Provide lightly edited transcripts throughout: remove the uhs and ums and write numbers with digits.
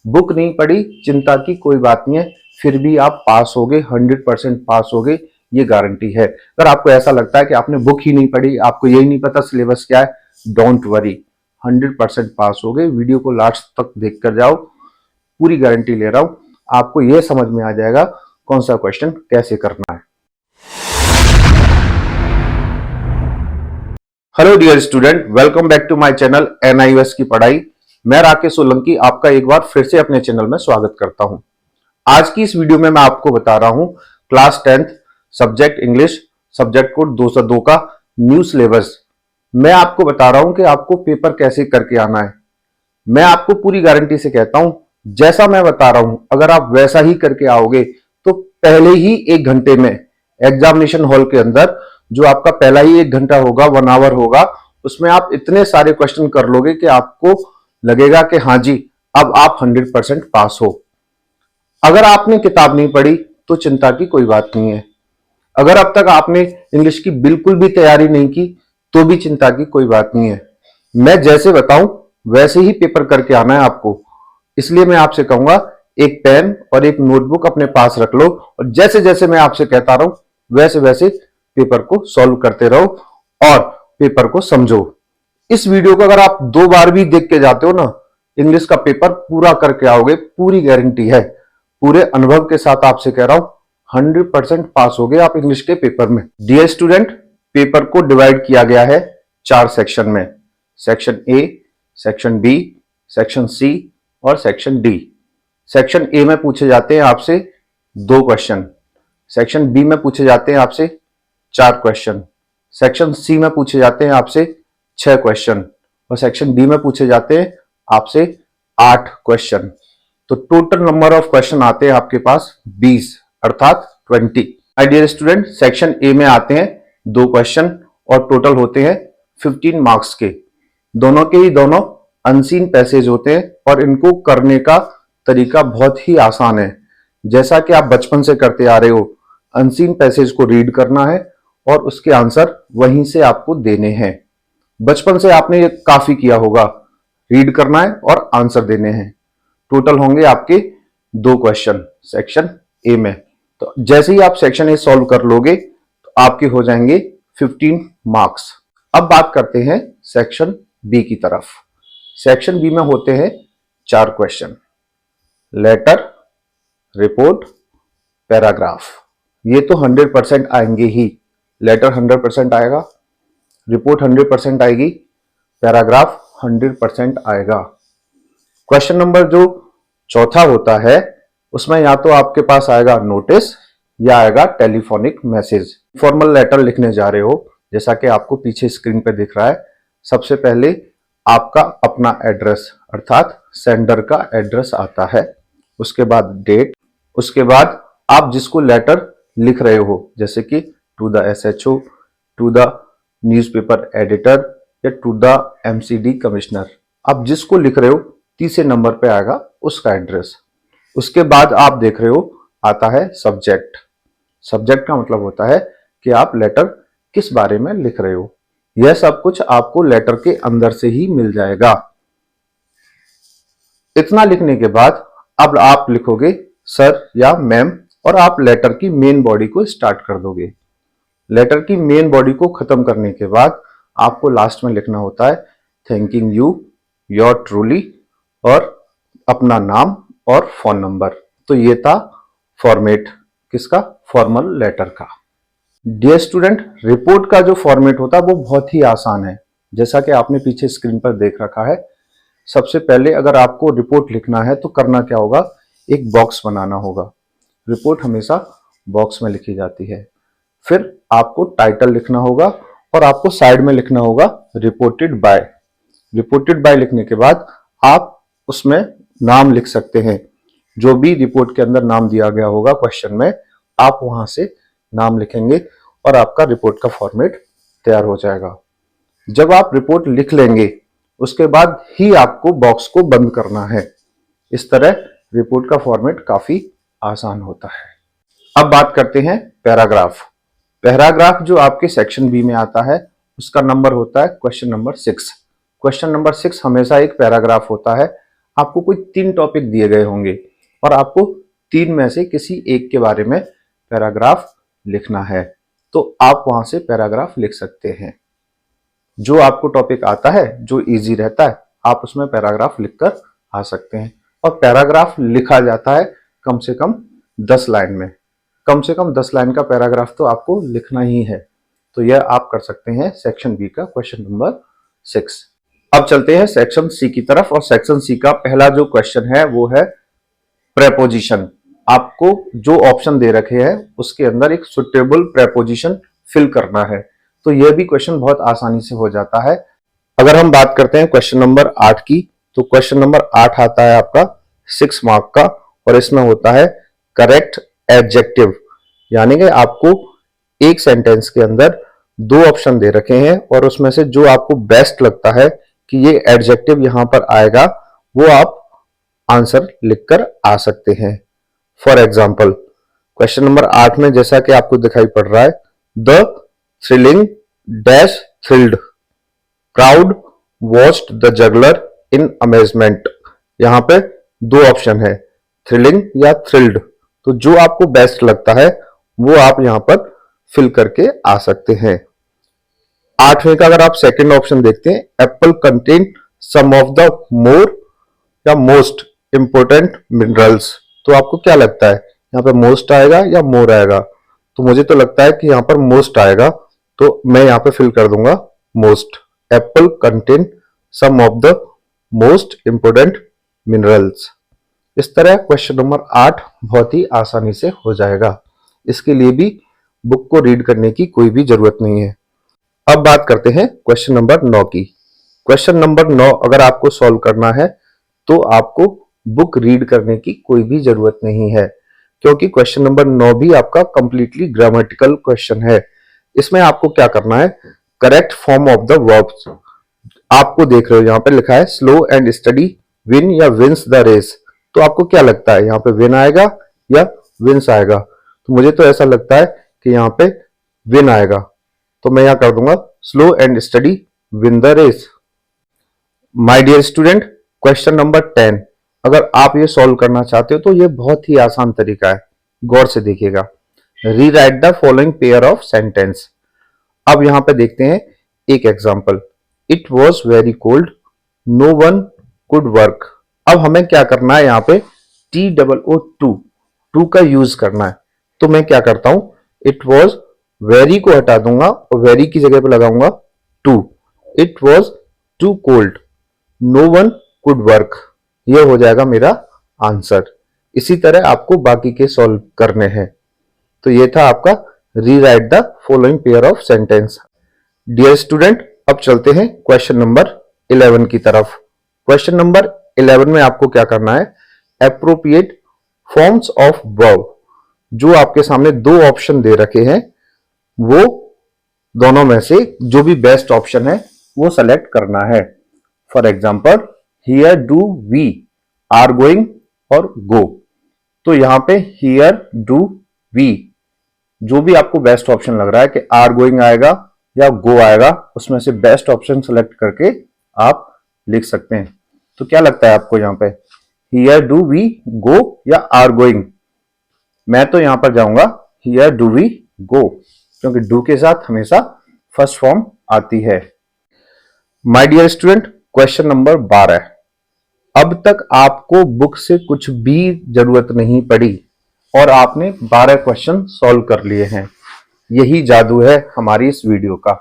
Book नहीं पढ़ी, चिंता की कोई बात नहीं है, फिर भी आप पास होगे, 100% पास होगे, ये गारंटी है। अगर आपको ऐसा लगता है कि आपने बुक ही नहीं पढ़ी, आपको यही नहीं पता सिलेबस क्या है, डोंट वरी, 100% पास होगे। वीडियो को लास्ट तक देख कर जाओ, पूरी गारंटी ले रहा हूं, आपको यह समझ में आ जाएगा कौन सा क्वेश्चन कैसे करना है। Hello dear student, welcome back to my channel NIOS की पढ़ाई। मैं राकेश सोलंकी आपका एक बार फिर से अपने चैनल में स्वागत करता हूं। आज की इस वीडियो में मैं आपको बता रहा हूं class 10th subject English subject code 202 का न्यू सिलेबस। मैं आपको बता रहा हूं कि आपको पेपर कैसे करके आना है। मैं आपको पूरी गारंटी से कहता हूं, जैसा मैं बता रहा हूं अगर आप वैसा ही करके आओगे तो पहले ही 1 घंटे में एग्जामिनेशन हॉल के अंदर जो आपका पहला ही 1 घंटा होगा, 1 आवर होगा, उसमें आप इतने सारे क्वेश्चन कर लोगे कि आपको लगेगा कि हाँ जी अब आप 100% पास हो। अगर आपने किताब नहीं पढ़ी तो चिंता की कोई बात नहीं है। अगर अब तक आपने इंग्लिश की बिल्कुल भी तैयारी नहीं की तो भी चिंता की कोई बात नहीं है। मैं जैसे बताऊं वैसे ही पेपर करके आना है आपको। इसलिए मैं आपसे कहूंगा एक पेन और एक नोटबुक अपने पास रख लो और जैसे जैसे मैं आपसे कहता रहा हूं वैसे वैसे पेपर को सॉल्व करते रहो और पेपर को समझो। इस वीडियो को अगर आप 2 बार भी देख के जाते हो ना, इंग्लिश का पेपर पूरा करके आओगे, पूरी गारंटी है। पूरे अनुभव के साथ आपसे कह रहा हूं 100% पास हो गए आप इंग्लिश के पेपर में। डियर स्टूडेंट, पेपर को डिवाइड किया गया है 4 सेक्शन में। Section A, section B, section C और सेक्शन डी। सेक्शन ए में पूछे जाते हैं आपसे 2 क्वेश्चन, सेक्शन बी में पूछे जाते हैं आपसे 4 क्वेश्चन, सेक्शन सी में पूछे जाते हैं आपसे 6 क्वेश्चन और सेक्शन डी में पूछे जाते हैं आपसे 8 क्वेश्चन। तो टोटल नंबर ऑफ क्वेश्चन आते हैं आपके पास 20 अर्थात 20। My dear student, section A में आते हैं 2 क्वेश्चन और टोटल होते हैं 15 मार्क्स के। दोनों के ही दोनों अनसीन पैसेज होते हैं और इनको करने का तरीका बहुत ही आसान है। जैसा कि आप बचपन से करते आ रहे हो, अनसीन पैसेज को रीड करना है और उसके आंसर वहीं से आपको देने हैं। बचपन से आपने ये काफी किया होगा, रीड करना है और आंसर देने हैं। टोटल होंगे आपके 2 क्वेश्चन सेक्शन ए में। तो जैसे ही आप सेक्शन ए सॉल्व कर लोगे तो आपके हो जाएंगे 15 मार्क्स। अब बात करते हैं सेक्शन बी की तरफ। सेक्शन बी में होते हैं 4 क्वेश्चन, लेटर, रिपोर्ट, पैराग्राफ। ये तो 100% आएंगे ही। लेटर 100% आएगा, रिपोर्ट 100% आएगी, पैराग्राफ 100% आएगा। क्वेश्चन नंबर जो चौथा होता है उसमें या तो आपके पास आएगा नोटिस या आएगा टेलीफोनिक मैसेज। फॉर्मल लेटर लिखने जा रहे हो, जैसा कि आपको पीछे स्क्रीन पे दिख रहा है। सबसे पहले आपका अपना एड्रेस अर्थात सेंडर का एड्रेस आता है, उसके बाद डेट, उसके बाद आप जिसको लेटर लिख रहे हो, जैसे कि to the SHO, to the newspaper editor या टू द एमसीडी कमिश्नर, आप जिसको लिख रहे हो तीसरे नंबर पे आएगा उसका एड्रेस। उसके बाद आप देख रहे हो आता है सब्जेक्ट। सब्जेक्ट का मतलब होता है कि आप लेटर किस बारे में लिख रहे हो। यह सब कुछ आपको लेटर के अंदर से ही मिल जाएगा। इतना लिखने के बाद अब आप लिखोगे सर या मैम और आप लेटर की मेन बॉडी को स्टार्ट कर दोगे। लेटर की मेन बॉडी को खत्म करने के बाद आपको लास्ट में लिखना होता है थैंकिंग यू, योर ट्रूली और अपना नाम और फोन नंबर। तो ये था फॉर्मेट किसका, फॉर्मल लेटर का। डियर स्टूडेंट, रिपोर्ट का जो फॉर्मेट होता है वो बहुत ही आसान है, जैसा कि आपने पीछे स्क्रीन पर देख रखा है। सबसे पहले अगर आपको रिपोर्ट लिखना है तो करना क्या होगा, एक बॉक्स बनाना होगा। रिपोर्ट हमेशा बॉक्स में लिखी जाती है। फिर आपको टाइटल लिखना होगा और आपको साइड में लिखना होगा रिपोर्टेड बाय। रिपोर्टेड बाय लिखने के बाद आप उसमें नाम लिख सकते हैं, जो भी रिपोर्ट के अंदर नाम दिया गया होगा क्वेश्चन में, आप वहां से नाम लिखेंगे और आपका रिपोर्ट का फॉर्मेट तैयार हो जाएगा। जब आप रिपोर्ट लिख लेंगे उसके बाद ही आपको बॉक्स को बंद करना है। इस तरह रिपोर्ट का फॉर्मेट काफी आसान होता है। अब बात करते हैं पैराग्राफ। पैराग्राफ जो आपके सेक्शन बी में आता है उसका नंबर होता है क्वेश्चन नंबर 6। क्वेश्चन नंबर 6 हमेशा एक पैराग्राफ होता है। आपको कोई 3 टॉपिक दिए गए होंगे और आपको 3 में से किसी एक के बारे में पैराग्राफ लिखना है, तो आप वहां से पैराग्राफ लिख सकते हैं। जो आपको टॉपिक आता है, जो इजी रहता है, आप उसमें पैराग्राफ लिखकर आ सकते हैं। और पैराग्राफ लिखा जाता है कम से कम 10 लाइन में। कम से कम 10 लाइन का पैराग्राफ तो आपको लिखना ही है। तो यह आप कर सकते हैं सेक्शन बी का क्वेश्चन नंबर 6। अब चलते हैं सेक्शन सी की तरफ, और सेक्शन सी का पहला जो क्वेश्चन है वो है प्रेपोजिशन। आपको जो ऑप्शन दे रखे हैं उसके अंदर एक सुटेबल प्रेपोजिशन फिल करना है। तो यह भी क्वेश्चन बहुत आसानी से हो जाता है। अगर हम बात करते हैं क्वेश्चन नंबर 8 की, तो क्वेश्चन नंबर 8 आता है आपका 6 मार्क का, और इसमें होता है करेक्ट एडजेक्टिव। यानी कि आपको एक सेंटेंस के अंदर 2 ऑप्शन दे रखे हैं और उसमें से जो आपको बेस्ट लगता है कि ये एडजेक्टिव यहां पर आएगा, वो आप आंसर लिखकर आ सकते हैं। फॉर एग्जाम्पल क्वेश्चन नंबर 8 में जैसा कि आपको दिखाई पड़ रहा है, the thrilling dash thrilled crowd watched the juggler in amazement. यहां पे 2 ऑप्शन है, थ्रिलिंग या थ्रिल्ड। तो जो आपको बेस्ट लगता है वो आप यहां पर फिल करके आ सकते हैं। 8वें का अगर आप सेकंड ऑप्शन देखते हैं, apple contain some of the more या मोस्ट इंपोर्टेंट मिनरल्स। तो आपको क्या लगता है यहाँ पे मोस्ट आएगा या मोर आएगा? तो मुझे तो लगता है कि यहाँ पर मोस्ट आएगा, तो मैं यहाँ पे फिल कर दूंगा most. Apple contain some of the most important minerals. इस तरह क्वेश्चन नंबर 8 बहुत ही आसानी से हो जाएगा। इसके लिए भी बुक को रीड करने की कोई भी जरूरत नहीं है। अब बात करते हैं क्वेश्चन नंबर 9 की। क्वेश्चन नंबर 9 अगर आपको सॉल्व करना है तो आपको बुक रीड करने की कोई भी जरूरत नहीं है, क्योंकि क्वेश्चन नंबर 9 भी आपका कंप्लीटली ग्रामेटिकल क्वेश्चन है। इसमें आपको क्या करना है, correct form of the verbs. आपको देख रहे हो यहाँ पे लिखा है स्लो एंड स्टडी विन या विंस द रेस। तो आपको क्या लगता है यहाँ पे विन आएगा या विंस आएगा? तो मुझे तो ऐसा लगता है कि यहाँ पे विन आएगा, तो मैं यहाँ कर दूंगा slow and study win the race. My dear student, question number 10 अगर आप ये सॉल्व करना चाहते हो तो ये बहुत ही आसान तरीका है, गौर से देखिएगा। Rewrite the following pair of sentence. अब यहां पे देखते हैं एक example, it was very cold no one could work. अब हमें क्या करना है, यहाँ पे TOO का यूज करना है। तो मैं क्या करता हूं, इट वॉज वेरी को हटा दूंगा और वेरी की जगह पे लगाऊंगा too. It was too cold no one could work. ये हो जाएगा मेरा आंसर। इसी तरह आपको बाकी के सॉल्व करने हैं। तो ये था आपका rewrite the following pair of sentence. Dear student, अब चलते हैं क्वेश्चन नंबर 11 की तरफ। क्वेश्चन नंबर 11 में आपको क्या करना है, एप्रोप्रिएट फॉर्म्स ऑफ वर्ब। जो आपके सामने 2 ऑप्शन दे रखे हैं, वो दोनों में से जो भी बेस्ट ऑप्शन है वो सेलेक्ट करना है। For example here do we are going or go. तो यहां पे हियर डू वी, जो भी आपको बेस्ट ऑप्शन लग रहा है कि आर गोइंग आएगा या गो आएगा, उसमें से बेस्ट ऑप्शन सेलेक्ट करके आप लिख सकते हैं। तो क्या लगता है आपको यहाँ पे, हियर डू वी गो या आर गोइंग? मैं तो यहां पर जाऊंगा हियर डू वी गो, क्योंकि डू के साथ हमेशा फर्स्ट फॉर्म आती है। My dear student, question number 12। अब तक आपको बुक से कुछ भी जरूरत नहीं पड़ी और आपने 12 क्वेश्चन सॉल्व कर लिए हैं। यही जादू है हमारी इस वीडियो का,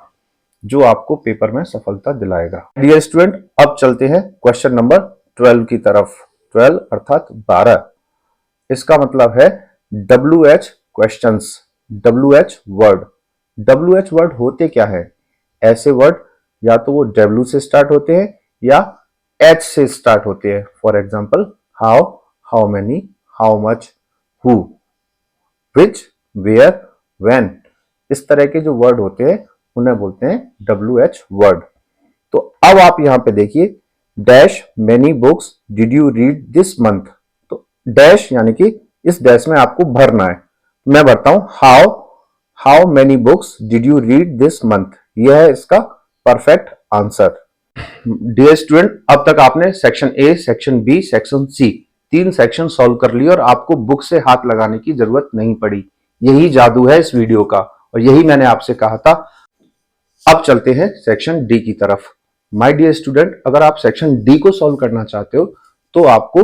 जो आपको पेपर में सफलता दिलाएगा। डियर स्टूडेंट, अब चलते हैं क्वेश्चन नंबर 12 की तरफ। 12 अर्थात 12। इसका मतलब है WH questions, WH word. WH word होते क्या है? ऐसे वर्ड या तो वो W से स्टार्ट होते हैं या H से स्टार्ट होते हैं। For example how, how many, how much, who, which, where, when. इस तरह के जो वर्ड होते हैं उन्हें बोलते हैं WH वर्ड। तो अब आप यहां पे देखिए, dash many books did you read this month. तो डैश यानी कि इस डैश में आपको भरना है। मैं भरता हूं how many books did you read this month. यह है इसका परफेक्ट आंसर। डियर स्टूडेंट, अब तक आपने section A, section B, section C, 3 section solve कर लिए और आपको बुक से हाथ लगाने की जरूरत नहीं पड़ी। यही जादू है इस वीडियो का और यही मैंने आपसे कहा था। अब चलते हैं सेक्शन डी की तरफ। माय डियर स्टूडेंट, अगर आप सेक्शन डी को सॉल्व करना चाहते हो तो आपको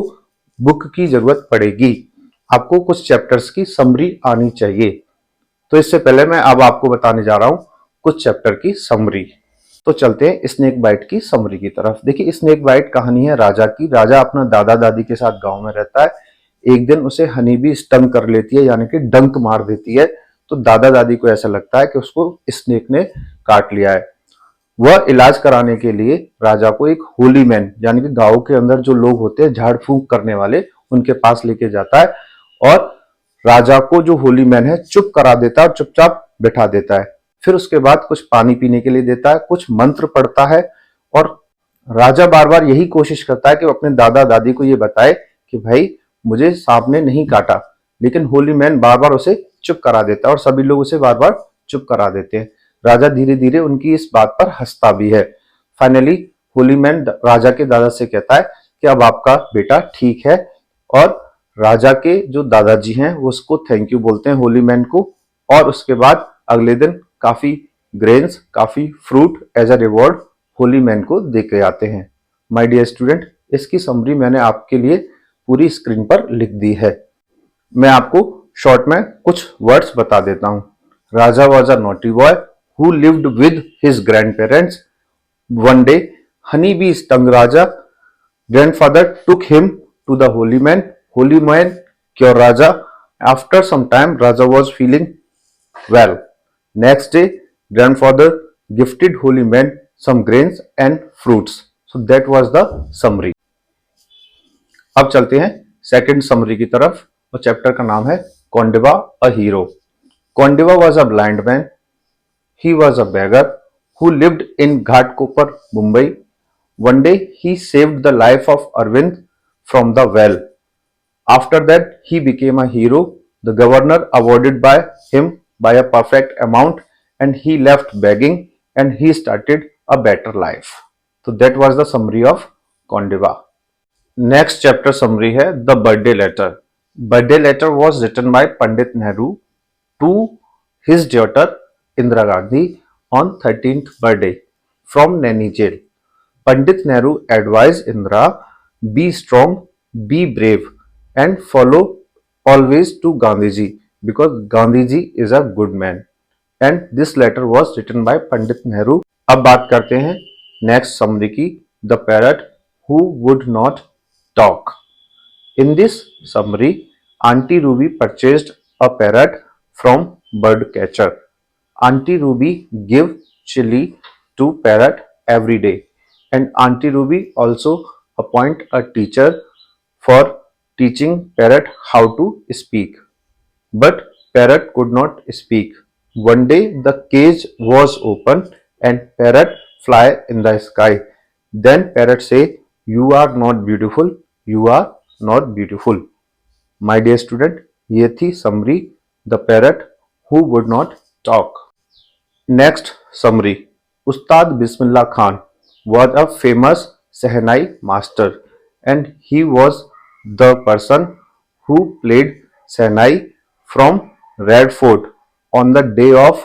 बुक की जरूरत पड़ेगी। आपको कुछ चैप्टर्स की समरी आनी चाहिए। तो इससे पहले मैं अब आपको बताने जा रहा हूं कुछ चैप्टर की समरी। तो चलते हैं स्नेक बाइट की समरी की तरफ। देखिए, स्नेक बाइट कहानी है राजा की। राजा अपना दादा दादी के साथ गांव में रहता है। एक दिन उसे हनी भी स्टंग कर लेती है, यानी कि डंक मार देती है। तो दादा दादी को ऐसा लगता है कि उसको स्नेक ने काट लिया है। वह इलाज कराने के लिए राजा को एक होली मैन, यानी कि गांव के अंदर जो लोग होते हैं झाड़ फूंक करने वाले, उनके पास लेके जाता है और राजा को जो होली मैन है चुप करा देता है और चुपचाप बैठा देता है। फिर उसके बाद कुछ पानी पीने के लिए देता है, कुछ मंत्र पढ़ता है और राजा बार बार यही कोशिश करता है कि वो अपने दादा दादी को ये बताए कि भाई मुझे सांप ने नहीं काटा, लेकिन होली मैन बार बार उसे चुप करा देता है और सभी लोग उसे बार बार चुप करा देते हैं। राजा धीरे धीरे उनकी इस बात पर हंसता भी है। फाइनली होली मैन राजा के दादा से कहता है कि अब आपका बेटा ठीक है और राजा के जो दादाजी हैं वो उसको थैंक यू बोलते हैं होली मैन को। और उसके बाद अगले दिन काफी ग्रेन्स, काफी fruit as a reward holy man को दे के आते हैं। माय डियर स्टूडेंट, इसकी समरी मैंने आपके लिए पूरी स्क्रीन पर लिख दी है। मैं आपको शॉर्ट में कुछ वर्ड्स बता देता हूं। Raja was a naughty boy who lived with his grandparents. One day honey bee stung Raja. Grandfather took him to the holy man. Holy man cured Raja. After some time, Raja was feeling well. Next day, grandfather gifted holy man some grains and fruits. So that was the summary. अब चलते हैं second summary की तरफ और chapter का नाम है Kondiva a hero. Kondiva was a blind man. He was a beggar who lived in Ghatkopar, Mumbai. One day he saved the life of Arvind from the well. After that he became a hero. The governor awarded by him by a perfect amount and he left begging and he started a better life. So that was the summary of Kondiva. Next chapter summary है The Birthday Letter. Birthday letter was written by Pandit Nehru to his daughter Indira Gandhi on 13th birthday from Naini jail. Pandit Nehru advised Indira, be strong, be brave and follow always to Gandhiji because Gandhiji is a good man. And this letter was written by Pandit Nehru. अब बात करते हैं next summary की, The Parrot Who Would Not Talk. In this summary, Auntie Ruby purchased a parrot from bird catcher. Auntie Ruby give chili to parrot every day, and Auntie Ruby also appoint a teacher for teaching parrot how to speak. But parrot could not speak. One day the cage was open and parrot fly in the sky. Then parrot say, "You are not beautiful. You are not beautiful." My dear student, ये थी summary the parrot who would not talk. Next summary, Ustad Bismillah Khan was a famous Sehnai master and he was the person who played Sehnai from Red Fort on the day of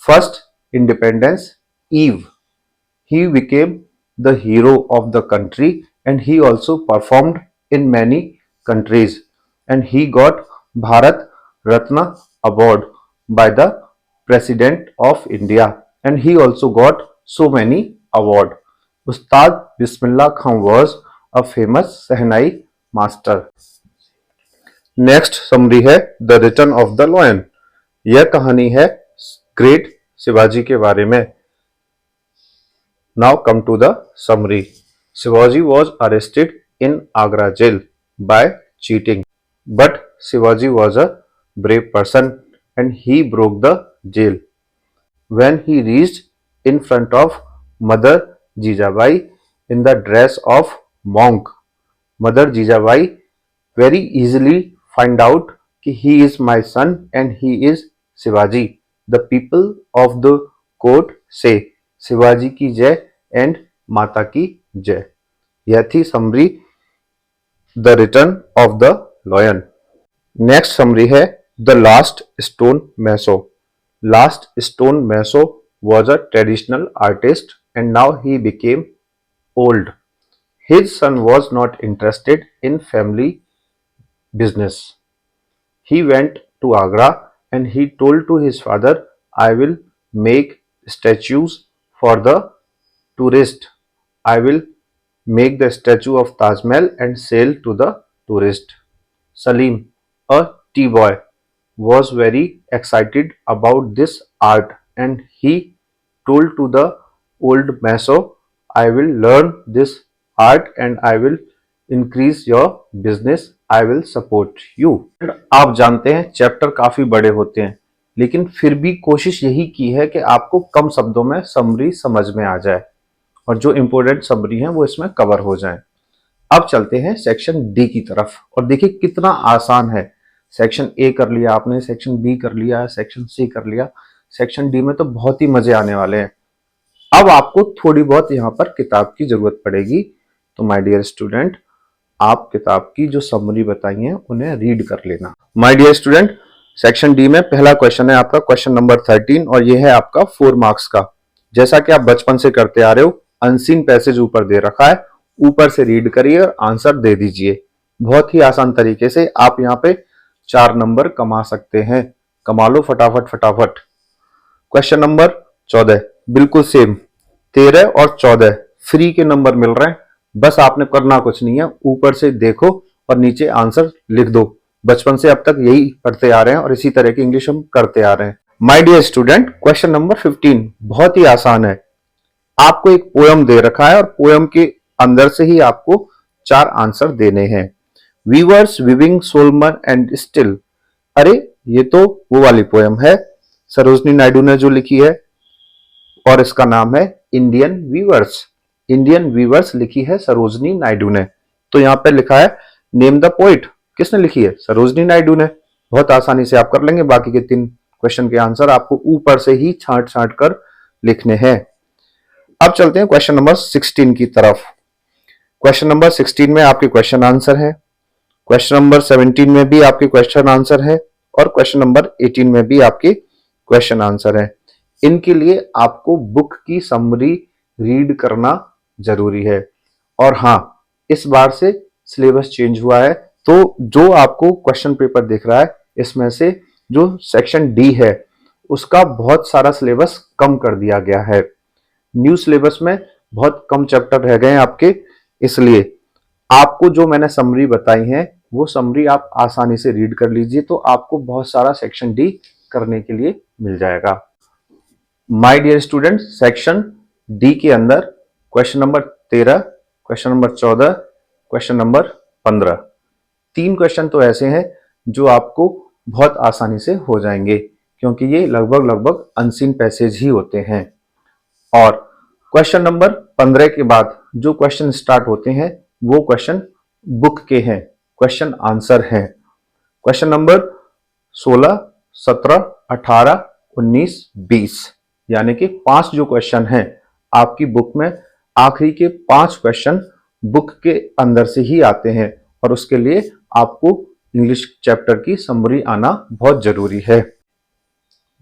first Independence Eve. He became the hero of the country and he also performed in many countries and he got Bharat Ratna award by the President of India and he also got so many award. Ustad Bismillah Khan was a famous Sehnai master. Next summary है the return of the lion. यह कहानी है great Shivaji के बारे में। Now come to the summary. Shivaji was arrested in Agra jail by cheating, but Shivaji was a brave person and he broke the jail. When he reached in front of Mother Jijabai in the dress of monk, Mother Jijabai very easily find out कि he is my son and he is Shivaji. The people of the court say Shivaji की जय and माता की जय। यह थी summary the return of the lion. Next summary है the last stone मैसो। लास्ट स्टोन मैसो was a traditional artist and now he became old. His son was not interested in family business. He went to Agra and he told to his father, I will make statues for the tourist. I will make the statue of Taj Mahal and sell to the tourist. Salim, a tea boy, was very excited about this art and he told to the old Maso, I will learn this art and I will increase your business. I will support you. आप जानते हैं chapter काफी बड़े होते हैं, लेकिन फिर भी कोशिश यही की है कि आपको कम शब्दों में समरी समझ में आ जाए और जो इंपॉर्टेंट समरी है वो इसमें कवर हो जाए। अब चलते हैं सेक्शन डी की तरफ और देखिए कितना आसान है। सेक्शन ए कर लिया आपने, सेक्शन बी कर लिया, सेक्शन सी कर लिया, सेक्शन डी में तो बहुत ही मजे आने वाले हैं। अब आपको थोड़ी बहुत यहाँ पर किताब की जरूरत पड़ेगी, तो माय डियर स्टूडेंट आप किताब की जो समरी बताई है उन्हें रीड कर लेना। My dear student section D में पहला क्वेश्चन है आपका क्वेश्चन नंबर 13 और ये है आपका 4 मार्क्स का। जैसा कि आप बचपन से करते आ रहे हो, अनसीन पैसेज ऊपर दे रखा है, ऊपर से रीड करिए और आंसर दे दीजिए। बहुत ही आसान तरीके से आप यहाँ पे 4 नंबर कमा सकते हैं। कमा लो फटाफट फटाफट। क्वेश्चन नंबर 14 बिल्कुल सेम, 13 और 14 फ्री के नंबर मिल रहे हैं। बस आपने करना कुछ नहीं है, ऊपर से देखो और नीचे आंसर लिख दो। बचपन से अब तक यही पढ़ते आ रहे हैं और इसी तरह की इंग्लिश हम करते आ रहे हैं। My dear student question number 15 बहुत ही आसान है। आपको एक पोयम दे रखा है और पोयम के अंदर से ही आपको 4 आंसर देने हैं। वीवर्स विविंग सोलमर एंड स्टिल, अरे ये तो वो वाली पोयम है सरोजनी नायडू ने जो लिखी है और इसका नाम है इंडियन वीवर्स। इंडियन वीवर्स लिखी है सरोजनी नायडू ने। तो यहाँ पे लिखा है नेम द पोइट, किसने लिखी है? सरोजनी नायडू ने। बहुत आसानी से आप कर लेंगे। बाकी के 3 क्वेश्चन के आंसर आपको ऊपर से ही छांट छांट कर लिखने हैं। अब चलते हैं क्वेश्चन नंबर 16 की तरफ। क्वेश्चन नंबर 16 में आपके क्वेश्चन आंसर है, क्वेश्चन नंबर 17 में भी आपके क्वेश्चन आंसर है और क्वेश्चन नंबर 18 में भी आपके क्वेश्चन आंसर है। इनके लिए आपको बुक की समरी रीड करना जरूरी है। और हाँ, इस बार से सिलेबस चेंज हुआ है, तो जो आपको क्वेश्चन पेपर दिख रहा है इसमें से जो सेक्शन डी है उसका बहुत सारा सिलेबस कम कर दिया गया है। न्यू सिलेबस में बहुत कम चैप्टर रह गए हैं आपके, इसलिए आपको जो मैंने समरी बताई है वो समरी आप आसानी से रीड कर लीजिए, तो आपको बहुत सारा सेक्शन डी करने के लिए मिल जाएगा। My dear student section D के अंदर question number 13, question number 14, question number 15, 3 question तो ऐसे हैं जो आपको बहुत आसानी से हो जाएंगे क्योंकि ये लगभग अनसीन पैसेज ही होते हैं। और क्वेश्चन नंबर 15 के बाद जो क्वेश्चन स्टार्ट होते हैं वो क्वेश्चन बुक के हैं, क्वेश्चन आंसर हैं। क्वेश्चन नंबर 16, 17, 18, 19, 20 यानी कि 5 जो क्वेश्चन हैं आपकी बुक में, आखिरी के 5 क्वेश्चन बुक के अंदर से ही आते हैं और उसके लिए आपको इंग्लिश चैप्टर की समरी आना बहुत जरूरी है।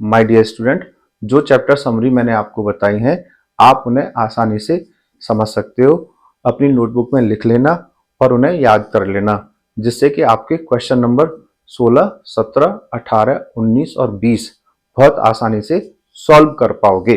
माय डियर स्टूडेंट जो चैप्टर समरी मैंने आपको बताई है आप उन्हें आसानी से समझ सकते हो। अपनी नोटबुक में लिख लेना और उन्हें याद कर लेना, जिससे कि आपके क्वेश्चन नंबर 16, 17, 18, 19 और 20 बहुत आसानी से सॉल्व कर पाओगे।